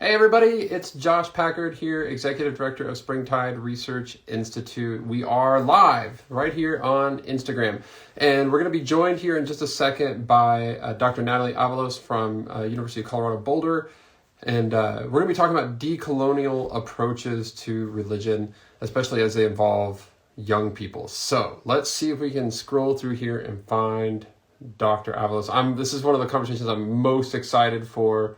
Hey everybody, it's Josh Packard here, Executive Director of Springtide Research Institute. We are live right here on Instagram. And we're going to be joined here in just a second by Dr. Natalie Avalos from University of Colorado Boulder. And we're going to be talking about decolonial approaches to religion, especially as they involve young people. So let's see if we can scroll through here and find Dr. Avalos. This is one of the conversations I'm most excited for.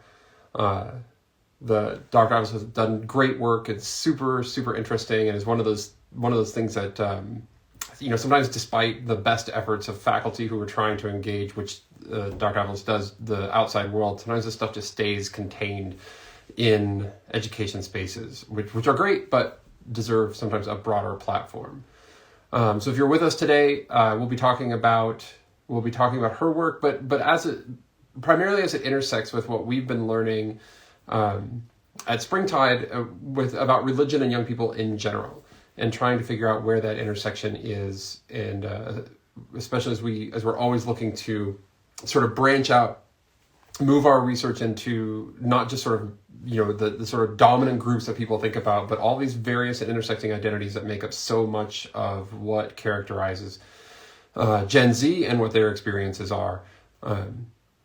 The Dr. Avalos has done great work. It's super interesting, and is one of those things that sometimes, despite the best efforts of faculty who are trying to engage, which Dr. Avalos does, the outside world, sometimes this stuff just stays contained in education spaces, which are great, but deserve sometimes a broader platform. So if you're with us today, we'll be talking about her work, but primarily as it intersects with what we've been learning at Springtide about religion and young people in general, and trying to figure out where that intersection is, and especially as we're always looking to sort of branch out, move our research into not just sort of the sort of dominant groups that people think about, but all these various and intersecting identities that make up so much of what characterizes Gen Z and what their experiences are.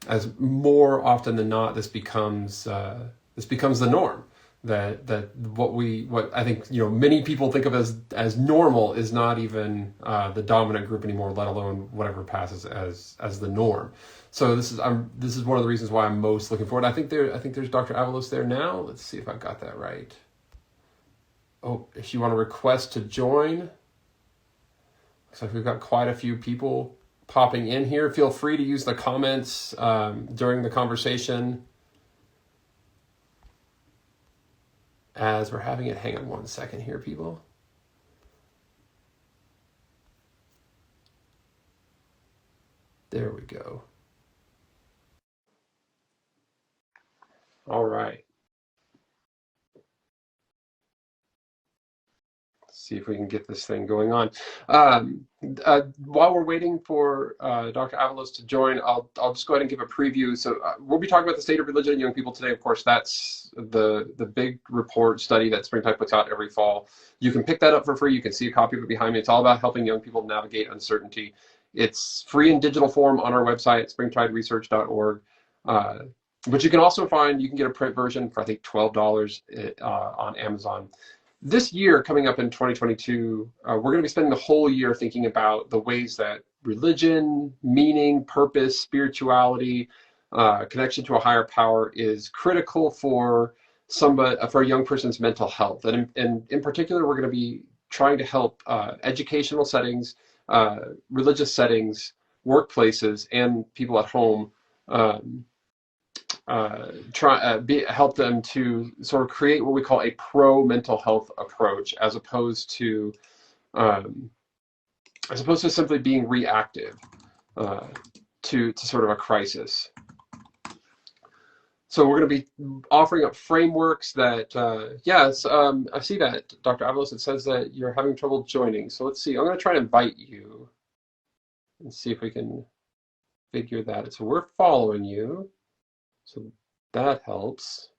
As more often than not, this becomes the norm. That what I think many people think of as normal is not even the dominant group anymore, let alone whatever passes as the norm. So this is one of the reasons why I'm most looking forward. I think there's Dr. Avalos there now. Let's see if I've got that right. Oh, if you want to request to join, looks like we've got quite a few people popping in here. Feel free to use the comments during the conversation as we're having it. Hang on one second here, people. There we go. All right. See if we can get this thing going on. While we're waiting for Dr. Avalos to join, I'll just go ahead and give a preview. So we'll be talking about the state of religion in young people today. Of course, that's the big report study that Springtide puts out every fall. You can pick that up for free. You can see a copy of it behind me. It's all about helping young people navigate uncertainty. It's free in digital form on our website, springtideresearch.org. But you can also get a print version for, I think, $12 on Amazon. This year, coming up in 2022, we're going to be spending the whole year thinking about the ways that religion, meaning, purpose, spirituality, connection to a higher power is critical for a young person's mental health. And in particular, we're going to be trying to help educational settings, religious settings, workplaces, and people at home help them to sort of create what we call a pro-mental health approach, as opposed to simply being reactive to sort of a crisis. So we're going to be offering up frameworks that, I see that, Dr. Avalos, it says that you're having trouble joining. So let's see, I'm going to try to invite you and see if we can figure that out. So we're following you. So that helps.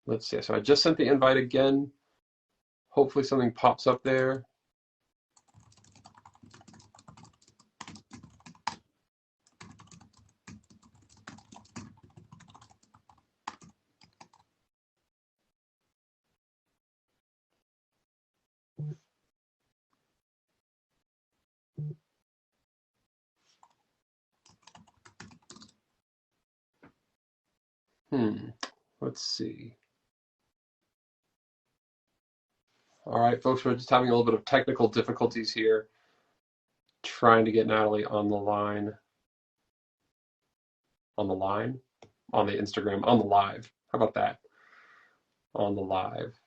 Let's see. So I just sent the invite again. Hopefully something pops up there. Let's see. All right, folks, we're just having a little bit of technical difficulties here, trying to get Natalie on the line. On the Instagram, on the live. How about that? On the live.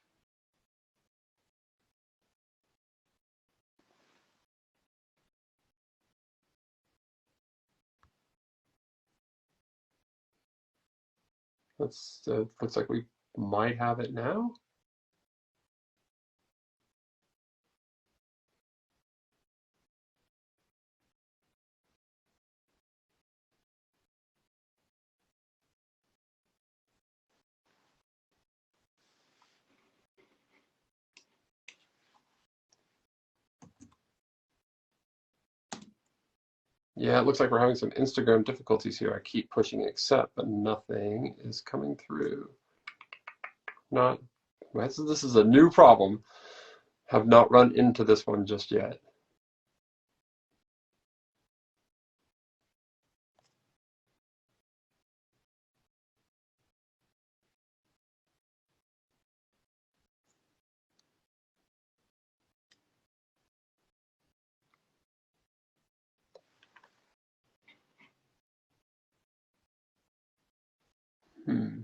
Looks like we might have it now. Yeah, it looks like we're having some Instagram difficulties here. I keep pushing accept, but nothing is coming through. Not, this is a new problem. Have not run into this one just yet. Hmm.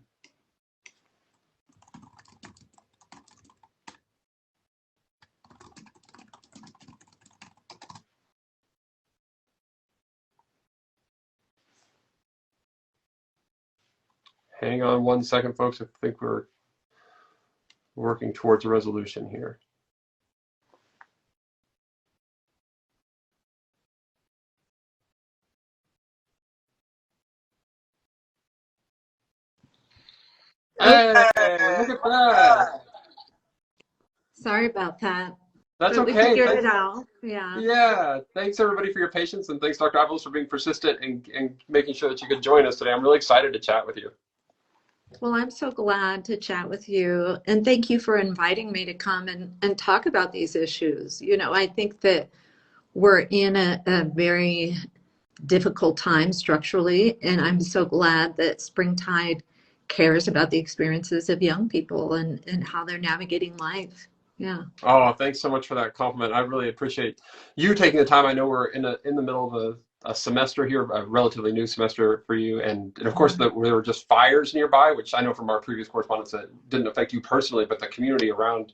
Hang on 1 second, folks. I think we're working towards a resolution here. Hey, look at that. Sorry about that, That's but we okay. figured it Thanks. out. Yeah. Yeah, thanks everybody for your patience, and thanks Dr. Avalos for being persistent and making sure that you could join us today. I'm really excited to chat with you. Well, I'm so glad to chat with you. And thank you for inviting me to come and talk about these issues. I think that we're in a very difficult time structurally. And I'm so glad that Springtide cares about the experiences of young people and how they're navigating life. Yeah. Oh, thanks so much for that compliment. I really appreciate you taking the time. I know we're in the middle of a semester here, a relatively new semester for you, and of course there were just fires nearby, which I know from our previous correspondence that didn't affect you personally, but the community around.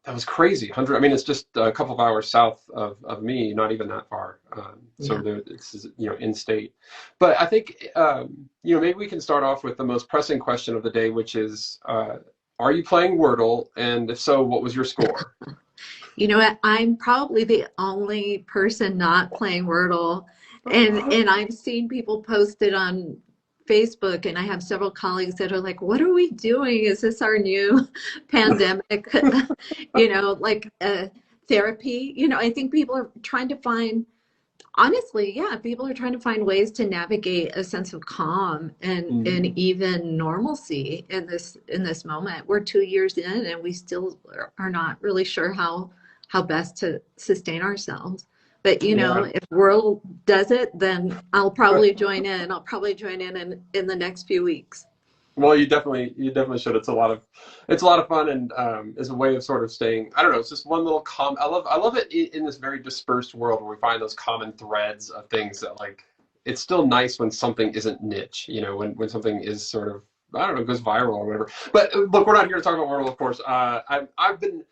That was crazy. I mean, it's just a couple of hours south of me, not even that far. So Yeah. it's in state. But I think maybe we can start off with the most pressing question of the day, which is, are you playing Wordle? And if so, what was your score? You know what? I'm probably the only person not playing Wordle. And I've seen people post it on Facebook, and I have several colleagues that are like, what are we doing? Is this our new pandemic? Like therapy? I think people are trying to find, honestly, yeah, people are trying to find ways to navigate a sense of calm and Mm, even normalcy in this moment. We're 2 years in, and we still are not really sure how best to sustain ourselves. But yeah. if World does it, then I'll probably join in. I'll probably join in the next few weeks. Well, you definitely should. It's a lot of fun, and is a way of sort of staying. I don't know. It's just one little I love it in this very dispersed world where we find those common threads of things that like. It's still nice when something isn't niche. When something is sort of I don't know goes viral or whatever. But look, we're not here to talk about Marvel, of course. I've been.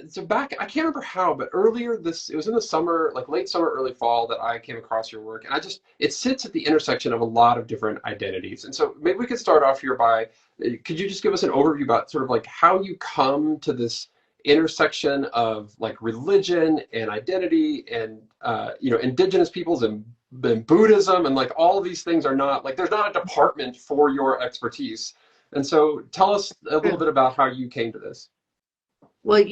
So back, I can't remember how, but earlier it was in the summer, like late summer, early fall, that I came across your work, and it sits at the intersection of a lot of different identities. And so maybe we could start off here by, could you just give us an overview about sort of like how you come to this intersection of like religion and identity and, indigenous peoples and Buddhism and like all of these things are not like, there's not a department for your expertise. And so tell us a little bit about how you came to this. Well,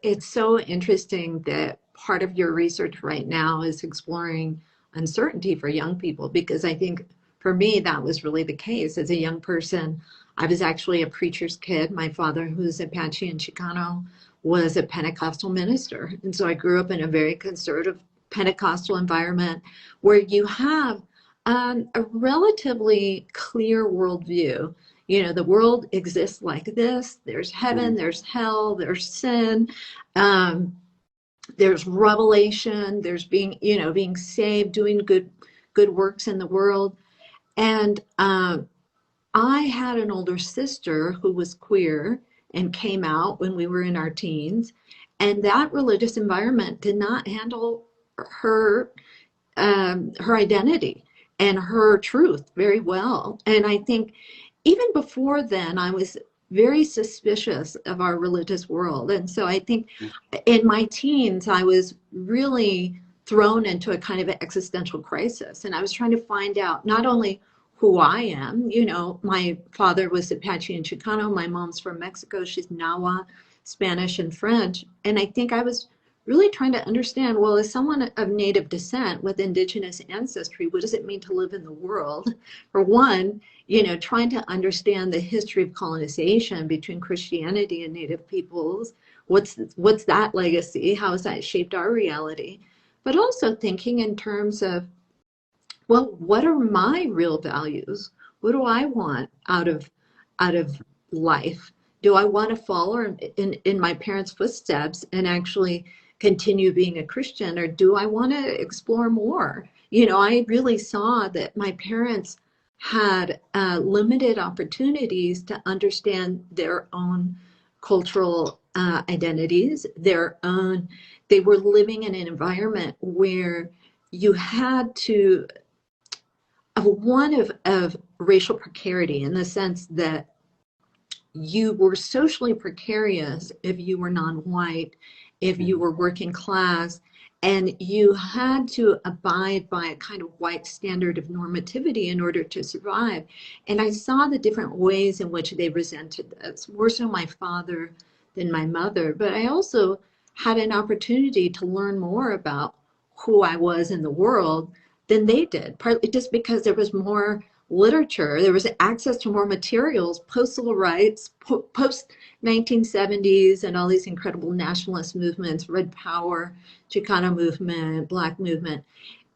it's so interesting that part of your research right now is exploring uncertainty for young people, because I think for me, that was really the case. As a young person, I was actually a preacher's kid. My father, who's Apache and Chicano, was a Pentecostal minister. And so I grew up in a very conservative Pentecostal environment where you have a relatively clear worldview. The world exists like this. There's heaven, Mhm. there's hell, there's sin, um, there's revelation, there's being saved, doing good works in the world. And I had an older sister who was queer and came out when we were in our teens, and that religious environment did not handle her her identity and her truth very well. And I think even before then, I was very suspicious of our religious world. And so I think in my teens, I was really thrown into a kind of an existential crisis. And I was trying to find out not only who I am, my father was Apache and Chicano, my mom's from Mexico, she's Nahua, Spanish, and French. And I think I was really trying to understand, well, as someone of Native descent with Indigenous ancestry, what does it mean to live in the world? For one, trying to understand the history of colonization between Christianity and Native peoples. What's that legacy? How has that shaped our reality? But also thinking in terms of, well, what are my real values? What do I want out of life? Do I want to follow in my parents' footsteps and actually continue being a Christian, or do I want to explore more? I really saw that my parents had limited opportunities to understand their own cultural identities, they were living in an environment where you had to of racial precarity, in the sense that you were socially precarious if you were non-white, if you were working class, and you had to abide by a kind of white standard of normativity in order to survive. And I saw the different ways in which they resented this, more so my father than my mother. But I also had an opportunity to learn more about who I was in the world than they did, partly just because there was more literature, there was access to more materials, post civil rights, post 1970s, and all these incredible nationalist movements, Red Power, Chicano movement, Black movement.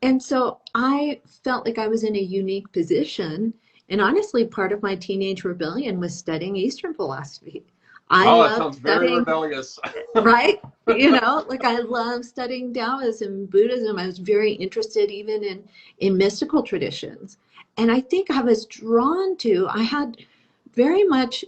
And so I felt like I was in a unique position. And honestly, part of my teenage rebellion was studying Eastern philosophy. I Oh, that loved sounds very studying, rebellious. right? Like I love studying Taoism, Buddhism. I was very interested even in mystical traditions. And I think I was drawn to, I had very much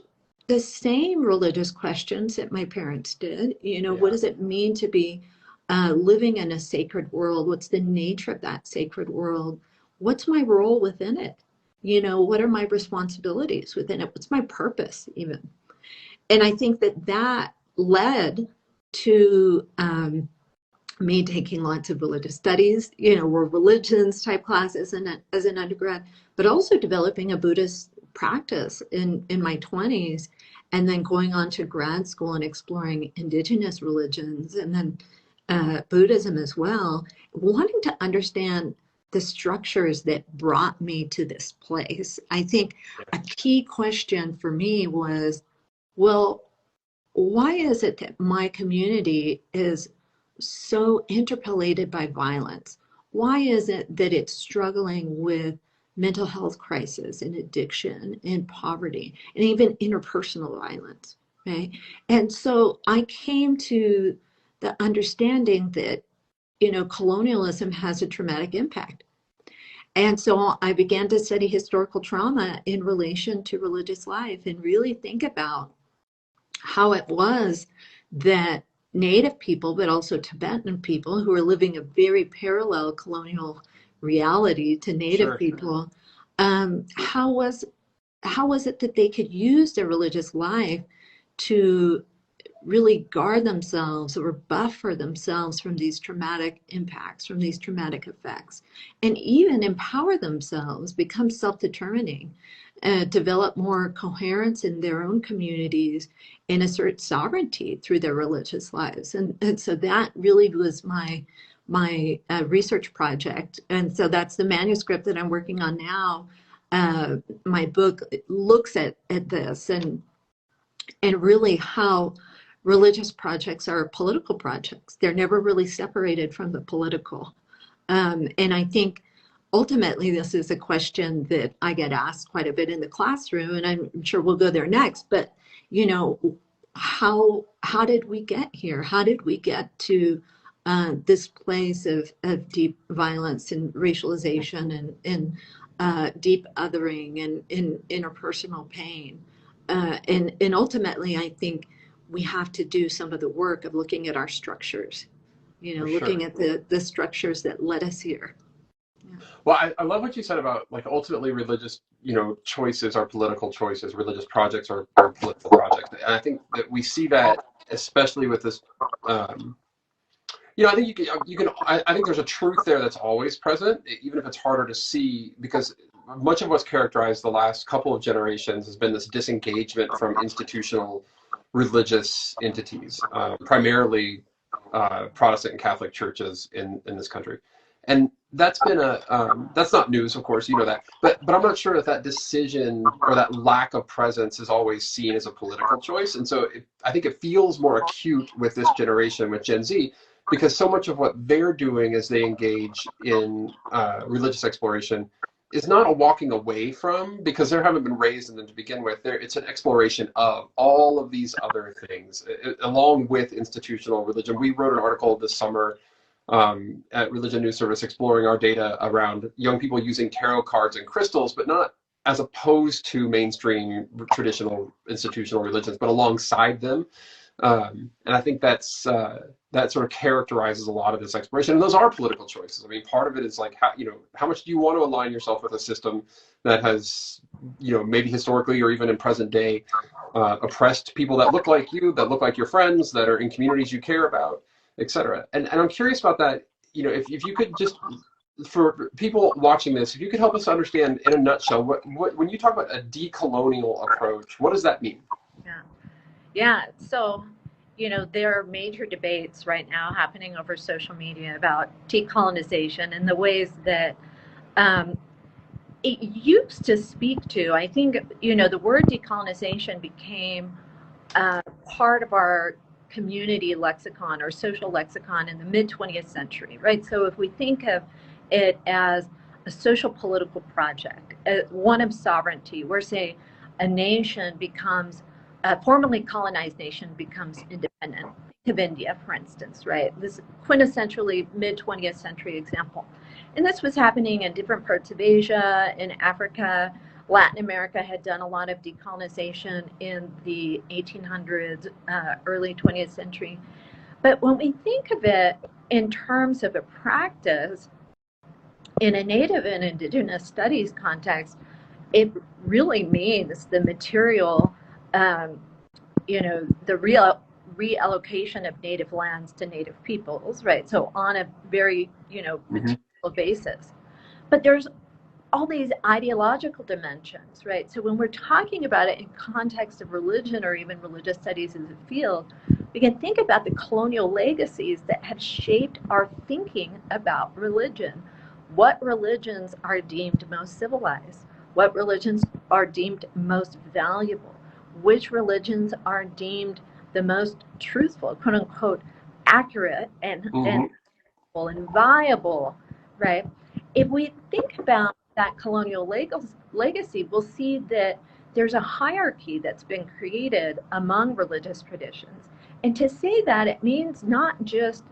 the same religious questions that my parents did. What Yeah, does it mean to be living in a sacred world? What's the nature of that sacred world? What's my role within it? What are my responsibilities within it? What's my purpose even? And I think that led to me taking lots of religious studies, or religions type classes as an undergrad, but also developing a Buddhist practice in my 20s, and then going on to grad school and exploring indigenous religions, and then Buddhism as well, wanting to understand the structures that brought me to this place. I think a key question for me was, well, why is it that my community is so interpolated by violence? Why is it that it's struggling with mental health crisis and addiction and poverty and even interpersonal violence, right? And so I came to the understanding that, colonialism has a traumatic impact. And so I began to study historical trauma in relation to religious life and really think about how it was that Native people, but also Tibetan people who are living a very parallel colonial reality to Native sure. people, how was it that they could use their religious life to really guard themselves or buffer themselves from these traumatic impacts, from these traumatic effects, and even empower themselves, become self-determining, develop more coherence in their own communities, and assert sovereignty through their religious lives. And so that really was my research project. And so that's the manuscript that I'm working on now. My book looks at this and really how religious projects are political projects. They're never really separated from the political. And I think ultimately this is a question that I get asked quite a bit in the classroom, and I'm sure we'll go there next. But how did we get here? How did we get to this place of deep violence and racialization and deep othering and interpersonal pain? And ultimately, I think we have to do some of the work of looking at our structures, For looking sure. at the structures that led us here. Yeah. Well, I love what you said about like ultimately religious, choices are political choices. Religious projects are political projects, and I think that we see that especially with this. Um, I think you can. I think there's a truth there that's always present, even if it's harder to see, because much of what's characterized the last couple of generations has been this disengagement from institutional religious entities, primarily Protestant and Catholic churches in this country. And that's been that's not news, of course, you know that. But I'm not sure if that decision or that lack of presence is always seen as a political choice. And so I think it feels more acute with this generation, with Gen Z, because so much of what they're doing as they engage in religious exploration is not a walking away from, because they haven't been raised in them to begin with. It's an exploration of all of these other things, along with institutional religion. We wrote an article this summer at Religion News Service exploring our data around young people using tarot cards and crystals, but not as opposed to mainstream traditional institutional religions, but alongside them. And I think that sort of characterizes a lot of this exploration. And those are political choices. I mean, part of it is like, how much do you want to align yourself with a system that has, maybe historically or even in present day, oppressed people that look like you, that look like your friends, that are in communities you care about, et cetera. And I'm curious about that. If you could just, for people watching this, if you could help us understand in a nutshell, what when you talk about a decolonial approach, what does that mean? Yeah. Yeah. So, there are major debates right now happening over social media about decolonization and the ways that it used to speak to. I think, the word decolonization became part of our community lexicon or social lexicon in the mid 20th century, right? So if we think of it as a social political project, one of sovereignty, where say a nation becomes a formerly colonized nation becomes independent. Think of India, for instance, right? This quintessentially mid 20th century example. And this was happening in different parts of Asia, in Africa. Latin America had done a lot of decolonization in the 1800s, early 20th century. But when we think of it in terms of a practice in a Native and Indigenous studies context, it really means the material, the real reallocation of Native lands to Native peoples, right? So on a very, material basis. But there's all these ideological dimensions, right? So when we're talking about it in context of religion or even religious studies as a field, we can think about the colonial legacies that have shaped our thinking about religion. What religions are deemed most civilized? What religions are deemed most valuable? Which religions are deemed the most truthful, quote unquote, accurate and viable, right? If we think about that colonial legacy, we'll see that there's a hierarchy that's been created among religious traditions. And to say that, it means not just,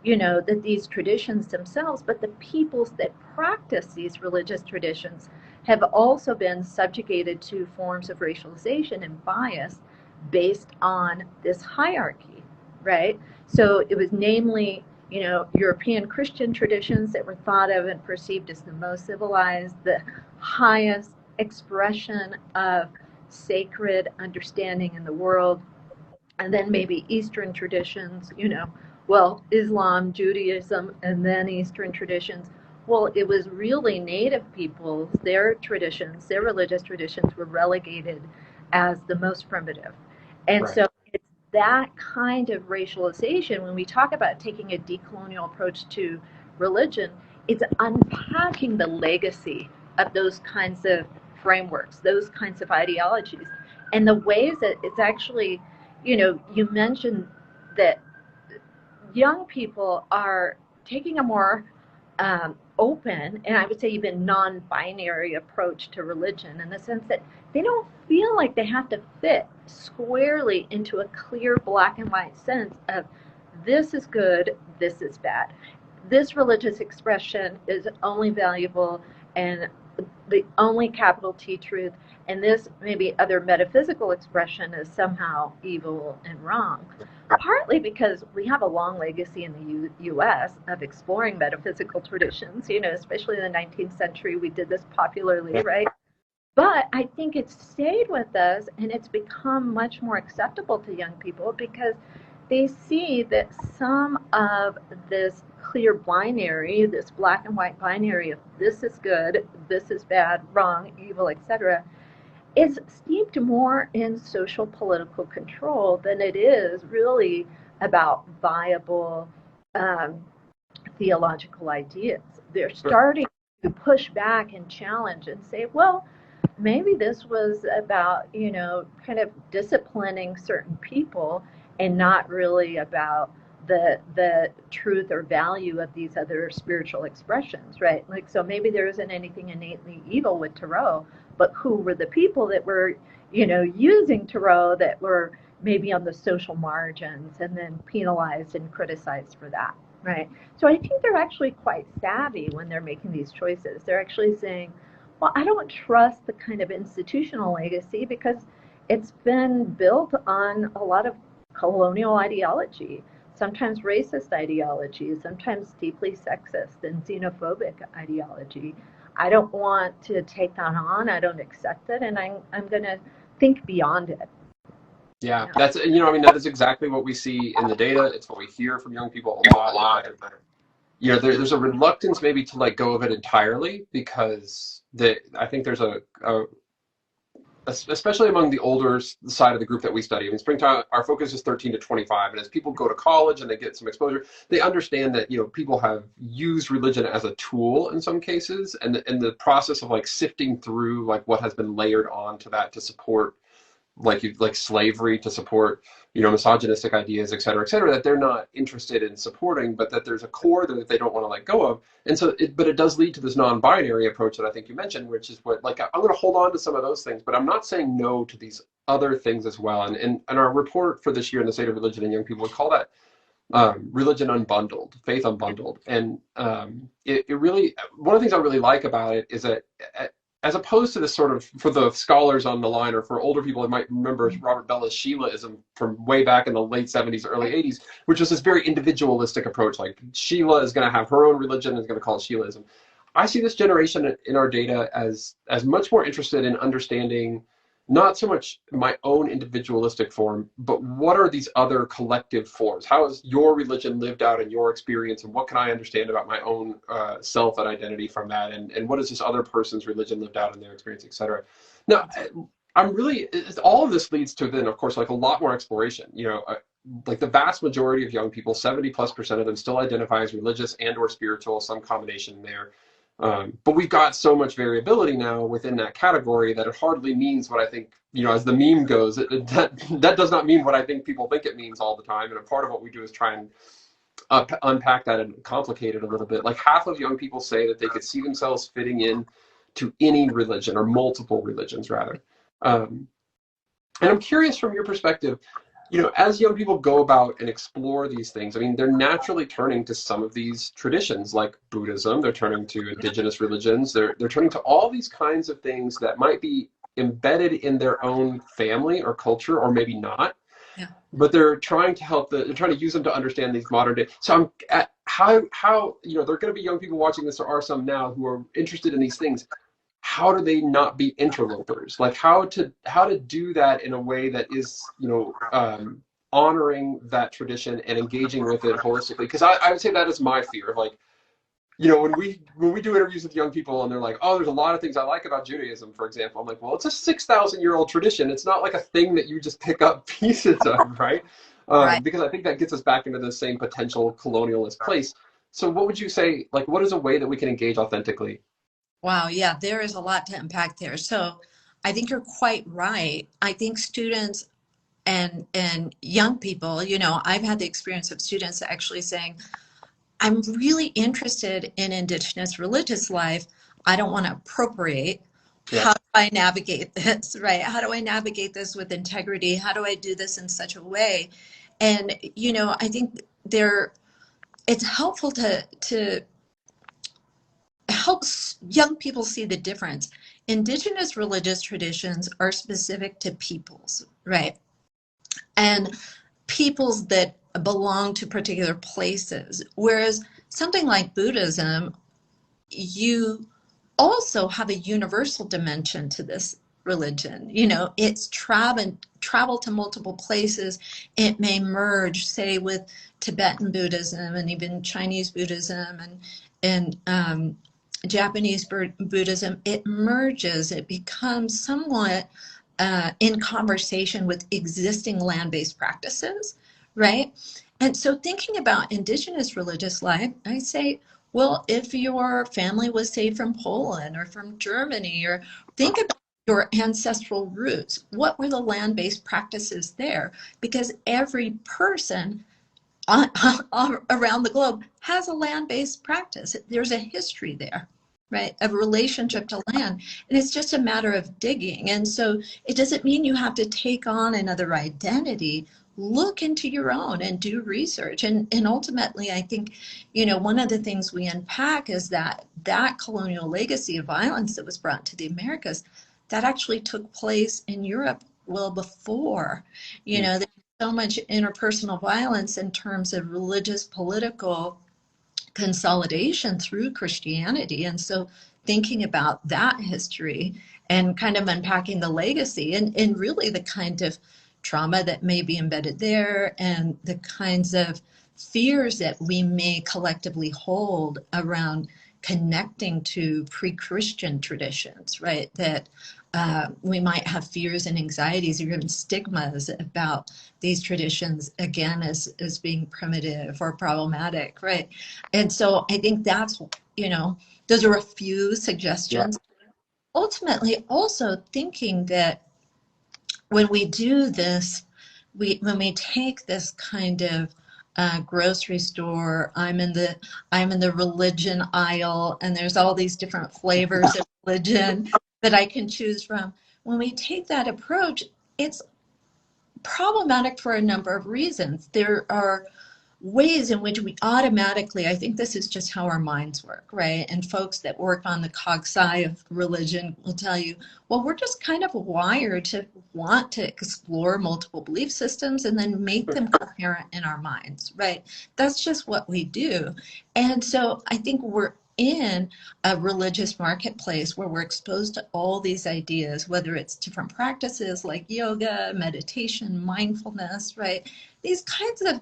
that these traditions themselves, but the peoples that practice these religious traditions have also been subjugated to forms of racialization and bias based on this hierarchy, right? So it was namely, European Christian traditions that were thought of and perceived as the most civilized, the highest expression of sacred understanding in the world. And then maybe Eastern traditions, Islam, Judaism, and then Eastern traditions. Well, it was really Native peoples, their traditions, their religious traditions were relegated as the most primitive. And so it's that kind of racialization, when we talk about taking a decolonial approach to religion, it's unpacking the legacy of those kinds of frameworks, those kinds of ideologies, and the ways that it's actually, you mentioned that young people are taking a more open, and I would say even non-binary approach to religion, in the sense that they don't feel like they have to fit squarely into a clear black and white sense of this is good, this is bad. This religious expression is only valuable and the only capital T truth, and this maybe other metaphysical expression is somehow evil and wrong. Partly because we have a long legacy in the U.S. of exploring metaphysical traditions, especially in the 19th century, we did this popularly, right? But I think it's stayed with us and it's become much more acceptable to young people because they see that some of this clear binary, this black and white binary of this is good, this is bad, wrong, evil, etc., is steeped more in social political control than it is really about viable um, theological ideas. They're Sure. starting to push back and challenge and say, well, maybe this was about, kind of disciplining certain people and not really about the truth or value of these other spiritual expressions, right? Like, so maybe there isn't anything innately evil with tarot, but who were the people that were, using tarot that were maybe on the social margins and then penalized and criticized for that, right? So I think they're actually quite savvy when they're making these choices. They're actually saying, well, I don't trust the kind of institutional legacy because it's been built on a lot of colonial ideology, sometimes racist ideology, sometimes deeply sexist and xenophobic ideology. I don't want to take that on. I don't accept it, and I'm going to think beyond it. Yeah, Yeah. that's, I mean, that is exactly what we see in the data. It's what we hear from young people a lot. There's a reluctance maybe to let go of it entirely because I think there's especially among the older side of the group that we study. I mean, Springtime, our focus is 13 to 25. And as people go to college and they get some exposure, they understand that, people have used religion as a tool in some cases. And the process of like sifting through like what has been layered onto that to support like slavery, to support misogynistic ideas, et cetera, that they're not interested in supporting, but that there's a core that they don't want to let go of. And so but it does lead to this non-binary approach that I think you mentioned, which is what, like, I'm going to hold on to some of those things, but I'm not saying no to these other things as well. And our report for this year in the State of Religion and Young People, we call that religion unbundled, faith unbundled. And it really, one of the things I really like about it is that as opposed to this sort of, for the scholars on the line or for older people, that might remember Robert Bella's Sheilaism from way back in the late 70s, early 80s, which was this very individualistic approach. Like, Sheila is going to have her own religion and is going to call it Sheilaism. I see this generation in our data as much more interested in understanding not so much my own individualistic form, but what are these other collective forms? How is your religion lived out in your experience, and what can I understand about my own self and identity from that, and what is this other person's religion lived out in their experience, et cetera. Now, I'm really, all of this leads to then, of course, like a lot more exploration. Like the vast majority of young people, 70+% of them still identify as religious and or spiritual, some combination there. But we've got so much variability now within that category that it hardly means what I think, as the meme goes, that does not mean what I think people think it means all the time. And a part of what we do is try and unpack that and complicate it a little bit. Like, half of young people say that they could see themselves fitting in to any religion, or multiple religions rather. And I'm curious, from your perspective, as young people go about and explore these things, I mean, they're naturally turning to some of these traditions, like Buddhism. They're turning to indigenous religions. They're turning to all these kinds of things that might be embedded in their own family or culture, or maybe not. Yeah. But they're trying to they're trying to use them to understand these modern day. So I'm at how there are going to be young people watching this, or are some now, who are interested in these things. How do they not be interlopers? Like, how to do that in a way that is, honoring that tradition and engaging with it holistically? Because I would say that is my fear. Like, when we do interviews with young people and they're like, oh, there's a lot of things I like about Judaism, for example. I'm like, well, it's a 6,000-year-old tradition. It's not like a thing that you just pick up pieces of, right? Right. Because I think that gets us back into the same potential colonialist place. So what would you say, like, what is a way that we can engage authentically? Wow, yeah, there is a lot to unpack there. So I think you're quite right. I think students and young people, I've had the experience of students actually saying, I'm really interested in Indigenous religious life. I don't want to appropriate. Yeah. How do I navigate this, right? How do I navigate this with integrity? How do I do this in such a way? And, I think it's helpful to helps young people see the difference. Indigenous religious traditions are specific to peoples, right? And peoples that belong to particular places. Whereas something like Buddhism, you also have a universal dimension to this religion. It's travel to multiple places. It may merge, say, with Tibetan Buddhism and even Chinese Buddhism and Japanese Buddhism. It merges. It becomes somewhat in conversation with existing land-based practices, right? And so thinking about indigenous religious life, I say, well, if your family was, say, from Poland or from Germany, or think about your ancestral roots, what were the land-based practices there? Because every person around the globe has a land-based practice. There's a history there, right, of relationship to land. And it's just a matter of digging. And so it doesn't mean you have to take on another identity. Look into your own and do research. And ultimately, I think, one of the things we unpack is that colonial legacy of violence that was brought to the Americas, that actually took place in Europe well before. There's so much interpersonal violence in terms of religious, political consolidation through Christianity. And so thinking about that history and kind of unpacking the legacy and really the kind of trauma that may be embedded there and the kinds of fears that we may collectively hold around connecting to pre-Christian traditions, right? That we might have fears and anxieties or even stigmas about these traditions, again, as being primitive or problematic, right? And so I think that's, those are a few suggestions. Yeah. Ultimately, also thinking that when we do this, when we take this kind of grocery store, I'm in the religion aisle, and there's all these different flavors of religion that I can choose from. When we take that approach, it's problematic for a number of reasons. There are ways in which we automatically, I think this is just how our minds work, right? And folks that work on the cog side of religion will tell you, well, we're just kind of wired to want to explore multiple belief systems and then make them coherent in our minds, right? That's just what we do. And so I think we're in a religious marketplace where we're exposed to all these ideas, whether it's different practices like yoga, meditation, mindfulness, right? These kinds of,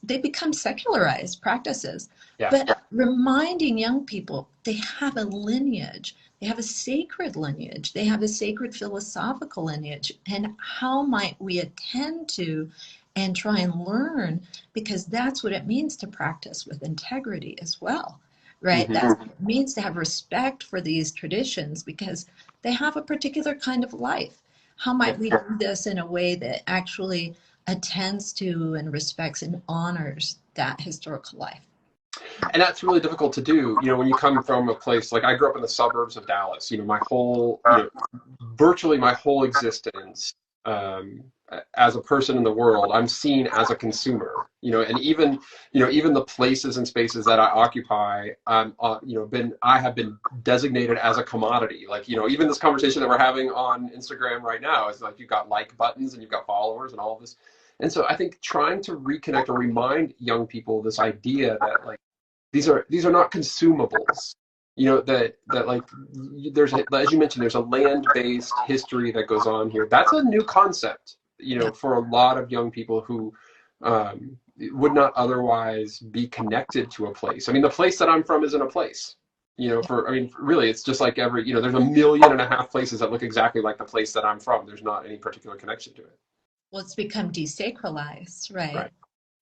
they become secularized practices. Yeah. But reminding young people they have a lineage, they have a sacred lineage, they have a sacred philosophical lineage, and how might we attend to and try and learn, because that's what it means to practice with integrity as well, right? Mm-hmm. That's what it means to have respect for these traditions because they have a particular kind of life. How might we do this in a way that actually attends to and respects and honors that historical life? And that's really difficult to do, when you come from a place like I grew up in the suburbs of Dallas. My whole, virtually my whole existence as a person in the world, I'm seen as a consumer. And even the places and spaces that I occupy, I have been designated as a commodity. Like, even this conversation that we're having on Instagram right now is like you've got like buttons and you've got followers and all of this. And so I think trying to reconnect or remind young people this idea that like these are not consumables, that like there's as you mentioned, there's a land-based history that goes on here. That's a new concept, for a lot of young people who would not otherwise be connected to a place. I mean, the place that I'm from isn't a place, really, it's just like every, there's 1.5 million places that look exactly like the place that I'm from. There's not any particular connection to it. Well, it's become desacralized, right?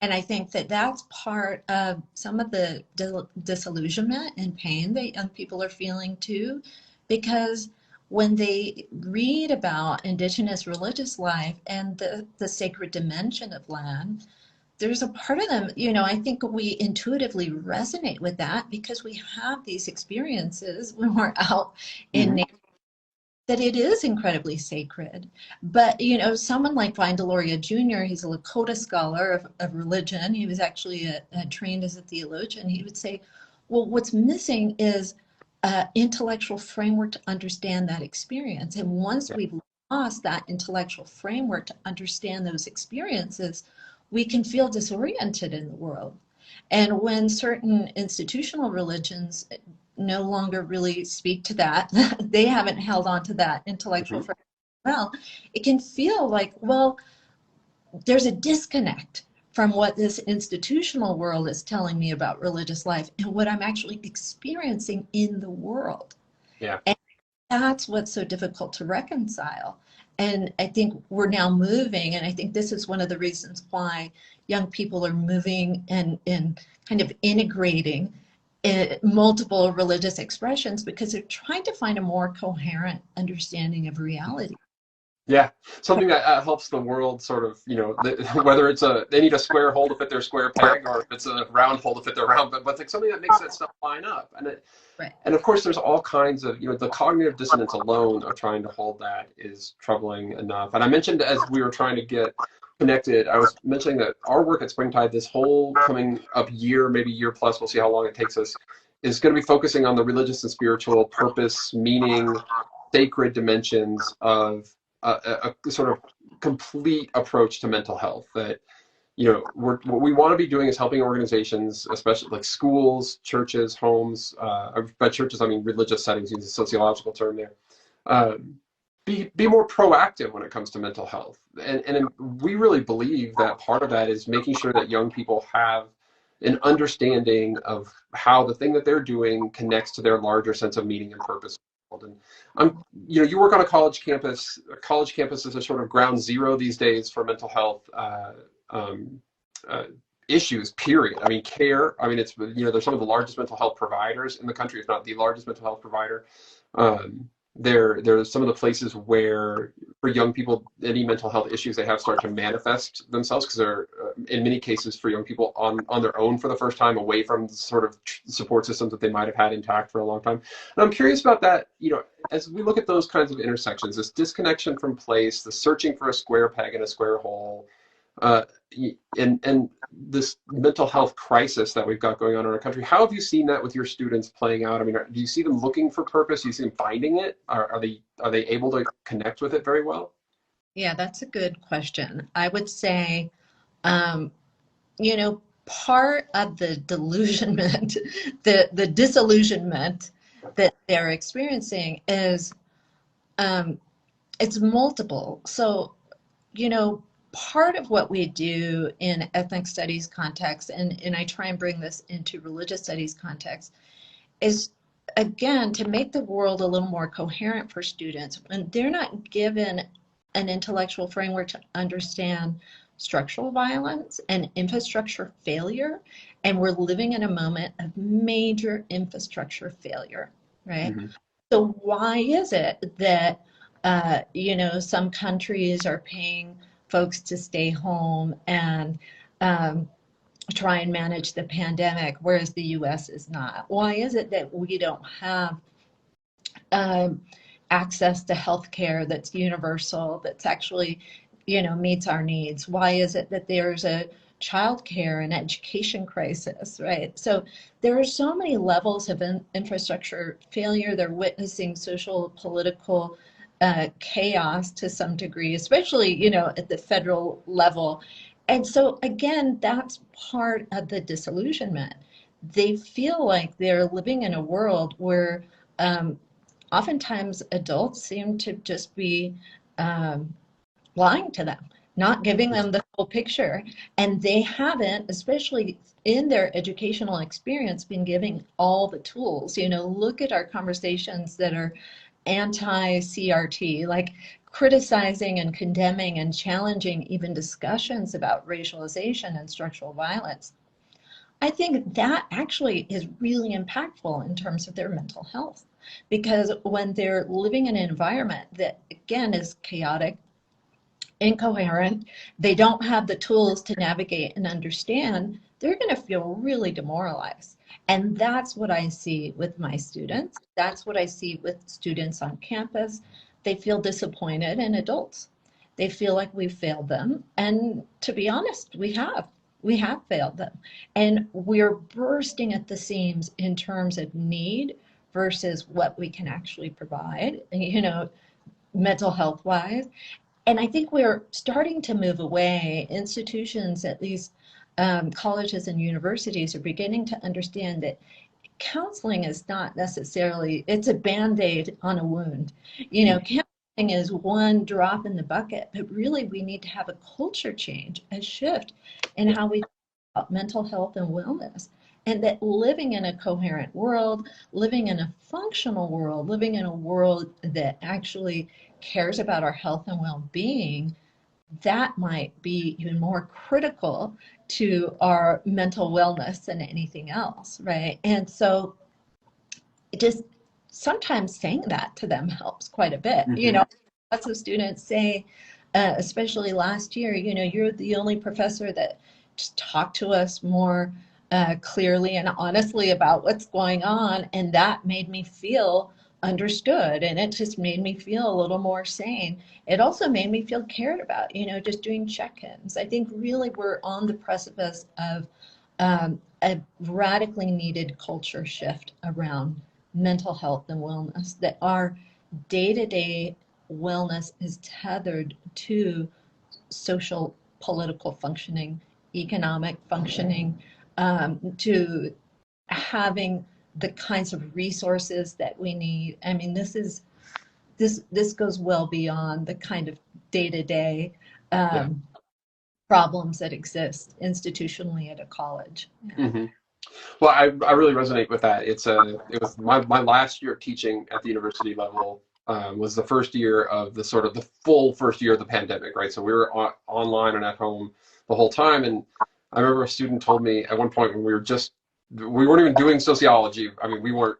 And I think that that's part of some of the disillusionment and pain that young people are feeling too, because when they read about indigenous religious life and the sacred dimension of land, there's a part of them, I think we intuitively resonate with that because we have these experiences when we're out in nature, that it is incredibly sacred. But, someone like Vine Deloria Jr., he's a Lakota scholar of religion. He was actually trained as a theologian. He would say, well, what's missing is an intellectual framework to understand that experience. And once we've lost that intellectual framework to understand those experiences, we can feel disoriented in the world. And when certain institutional religions no longer really speak to that, they haven't held on to that intellectual framework well, it can feel like, well, there's a disconnect from what this institutional world is telling me about religious life and what I'm actually experiencing in the world. Yeah. And that's what's so difficult to reconcile. And I think we're now moving, and I think this is one of the reasons why young people are moving and kind of integrating multiple religious expressions because they're trying to find a more coherent understanding of reality. Yeah, something that helps the world sort of, whether they need a square hole to fit their square peg, or if it's a round hole to fit their round, but like something that makes that stuff line up. Right. And of course, there's all kinds of, the cognitive dissonance alone of trying to hold that is troubling enough. And I mentioned, as we were trying to get connected, I was mentioning that our work at Springtide, this whole coming up year, maybe year plus, we'll see how long it takes us, is going to be focusing on the religious and spiritual purpose, meaning, sacred dimensions of a sort of complete approach to mental health. That what we want to be doing is helping organizations, especially like schools, churches, homes. By churches, I mean religious settings, use a sociological term there. Be more proactive when it comes to mental health, and we really believe that part of that is making sure that young people have an understanding of how the thing that they're doing connects to their larger sense of meaning and purpose. And you work on a college campus. College campuses are sort of ground zero these days for mental health issues. Period. I mean, care. I mean, it's they're some of the largest mental health providers in the country, if not the largest mental health provider. There's some of the places where, for young people, any mental health issues they have start to manifest themselves because they're, in many cases, for young people on their own for the first time, away from the sort of support systems that they might have had intact for a long time. And I'm curious about that, as we look at those kinds of intersections, this disconnection from place, the searching for a square peg in a square hole, and this mental health crisis that we've got going on in our country. How have you seen that with your students playing out? I mean, do you see them looking for purpose? Do you see them finding it? Are they able to connect with it very well? Yeah, that's a good question. I would say, you know, part of the delusionment, the disillusionment that they're experiencing is it's multiple. So, part of what we do in ethnic studies context, and I try and bring this into religious studies context, is again to make the world a little more coherent for students when they're not given an intellectual framework to understand structural violence and infrastructure failure. And we're living in a moment of major infrastructure failure, right? Mm-hmm. So why is it that some countries are paying folks to stay home and try and manage the pandemic, whereas the U.S. is not? Why is it that we don't have access to health care that's universal, that's actually, meets our needs? Why is it that there's a childcare and education crisis, right? So there are so many levels of infrastructure failure. They're witnessing social, political chaos to some degree, especially, at the federal level. And so again, that's part of the disillusionment. They feel like they're living in a world where oftentimes adults seem to just be lying to them, not giving them the full picture. And they haven't, especially in their educational experience, been giving all the tools. Look at our conversations that are anti-CRT, like criticizing and condemning and challenging even discussions about racialization and structural violence. I think that actually is really impactful in terms of their mental health, because when they're living in an environment that, again, is chaotic, incoherent, they don't have the tools to navigate and understand, they're going to feel really demoralized. And that's what I see with my students. That's what I see with students on campus. They feel disappointed in adults. They feel like we've failed them. And to be honest, we have. We have failed them. And we're bursting at the seams in terms of need versus what we can actually provide, mental health wise. And I think we're starting to move away. Institutions, at least colleges and universities, are beginning to understand that counseling is not necessarily, it's a Band-Aid on a wound. Counseling is one drop in the bucket, but really we need to have a culture change, a shift in how we think about mental health and wellness. And that living in a coherent world, living in a functional world, living in a world that actually cares about our health and well-being, that might be even more critical to our mental wellness than anything else, right? And so just sometimes saying that to them helps quite a bit. Hmm. Lots of students say, especially last year, you're the only professor that just talked to us more clearly and honestly about what's going on. And that made me feel understood. And it just made me feel a little more sane. It also made me feel cared about, just doing check-ins. I think really we're on the precipice of a radically needed culture shift around mental health and wellness, that our day-to-day wellness is tethered to social, political functioning, economic functioning, to having the kinds of resources that we need. I mean, this goes well beyond the kind of day-to-day Yeah. problems that exist institutionally at a college. Yeah. Hmm. Well, I really resonate with that. It was my last year of teaching at the university level, was the first year of the sort of the full first year of the pandemic, right? So we were online and at home the whole time. And I remember a student told me at one point when we weren't even doing sociology. I mean, we weren't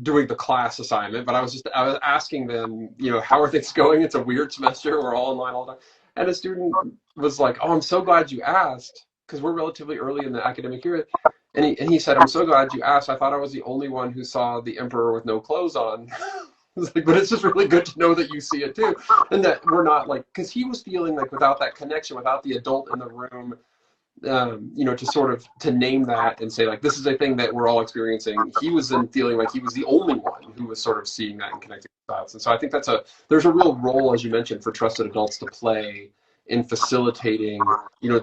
doing the class assignment, but I was asking them, how are things going? It's a weird semester. We're all online all the time. And a student was like, "Oh, I'm so glad you asked, because we're relatively early in the academic year." And he said, "I'm so glad you asked. I thought I was the only one who saw the emperor with no clothes on." It's like, but it's just really good to know that you see it too, and that we're not like, because he was feeling like without that connection, without the adult in the room, to sort of to name that and say like this is a thing that we're all experiencing. He was then feeling like he was the only one who was sort of seeing that and connecting the dots. And so I think there's a real role, as you mentioned, for trusted adults to play in facilitating,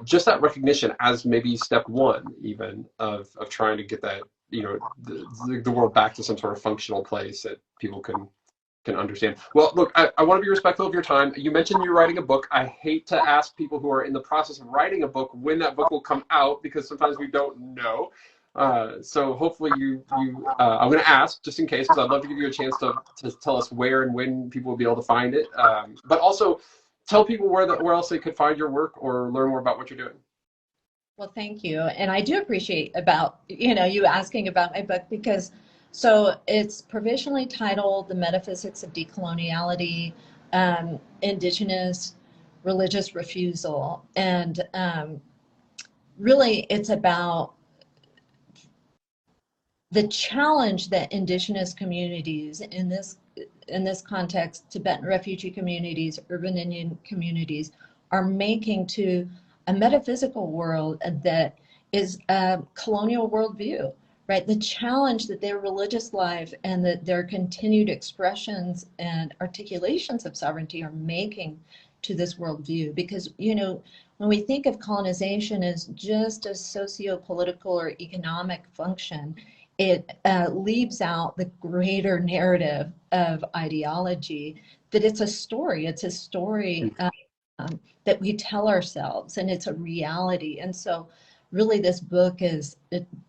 just that recognition as maybe step one, even of trying to get that, the world back to some sort of functional place that people can understand. Well, look, I want to be respectful of your time. You mentioned you're writing a book. I hate to ask people who are in the process of writing a book when that book will come out, because sometimes we don't know. So hopefully I'm going to ask just in case, because I'd love to give you a chance to tell us where and when people will be able to find it. But also tell people where else they could find your work or learn more about what you're doing. Well, thank you. And I do appreciate about, you asking about my book, because so it's provisionally titled The Metaphysics of Decoloniality, Indigenous Religious Refusal. And really it's about the challenge that indigenous communities in this context, Tibetan refugee communities, urban Indian communities, are making to a metaphysical world that is a colonial worldview, right? The challenge that their religious life and that their continued expressions and articulations of sovereignty are making to this worldview. Because, when we think of colonization as just a socio-political or economic function, it leaves out the greater narrative of ideology, that it's a story. It's a story that we tell ourselves, and it's a reality. And so really this book is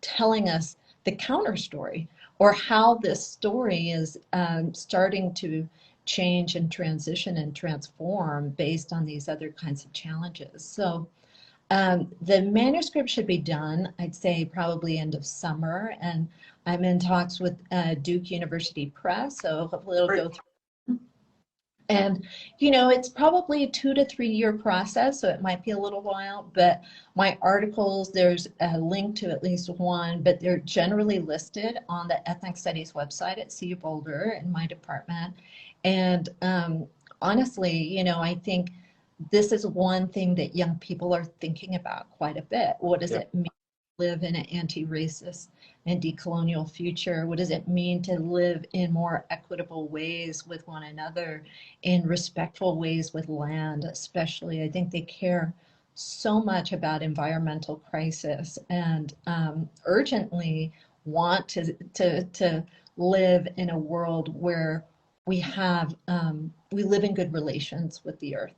telling us the counter story, or how this story is starting to change and transition and transform based on these other kinds of challenges. So the manuscript should be done, I'd say probably end of summer, and I'm in talks with Duke University Press, so hopefully it'll go through. And, it's probably a 2 to 3 year process, so it might be a little while, but my articles, there's a link to at least one, but they're generally listed on the Ethnic Studies website at CU Boulder in my department. And honestly, I think this is one thing that young people are thinking about quite a bit. What does it mean to live in an anti-racist and decolonial future? What does it mean to live in more equitable ways with one another, in respectful ways with land, especially? I think they care so much about environmental crisis, and urgently want to live in a world where we have we live in good relations with the earth.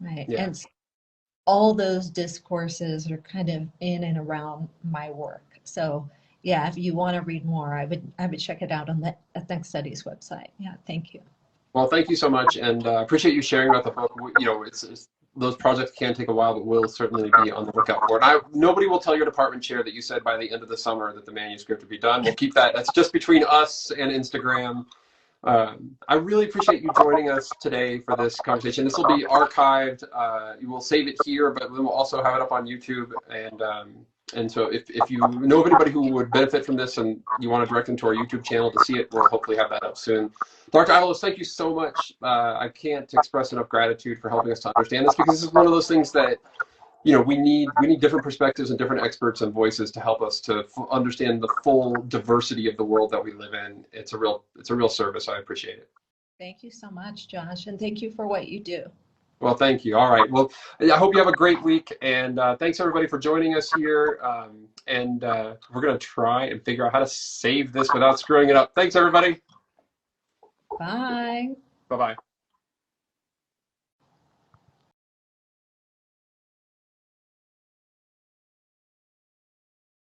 Right. Yeah. And all those discourses are kind of in and around my work. So yeah, if you want to read more, I would check it out on the Ethnic Studies website. Yeah, thank you. Well, thank you so much, and appreciate you sharing about the book. those projects can take a while, but we'll certainly be on the lookout for it. Nobody will tell your department chair that you said by the end of the summer that the manuscript would be done. We'll keep that. That's just between us and Instagram. I really appreciate you joining us today for this conversation. This will be archived. You will save it here, but we will also have it up on YouTube. And so if you know of anybody who would benefit from this and you want to direct them to our YouTube channel to see it, we'll hopefully have that up soon. Dr. Ailos, thank you so much. I can't express enough gratitude for helping us to understand this, because this is one of those things that, you know, we need different perspectives and different experts and voices to help us to understand the full diversity of the world that we live in. It's a real service. I appreciate it. Thank you so much, Josh, and thank you for what you do. Well, thank you. All right. Well, I hope you have a great week, and thanks everybody for joining us here. We're going to try and figure out how to save this without screwing it up. Thanks, everybody. Bye. Bye-bye.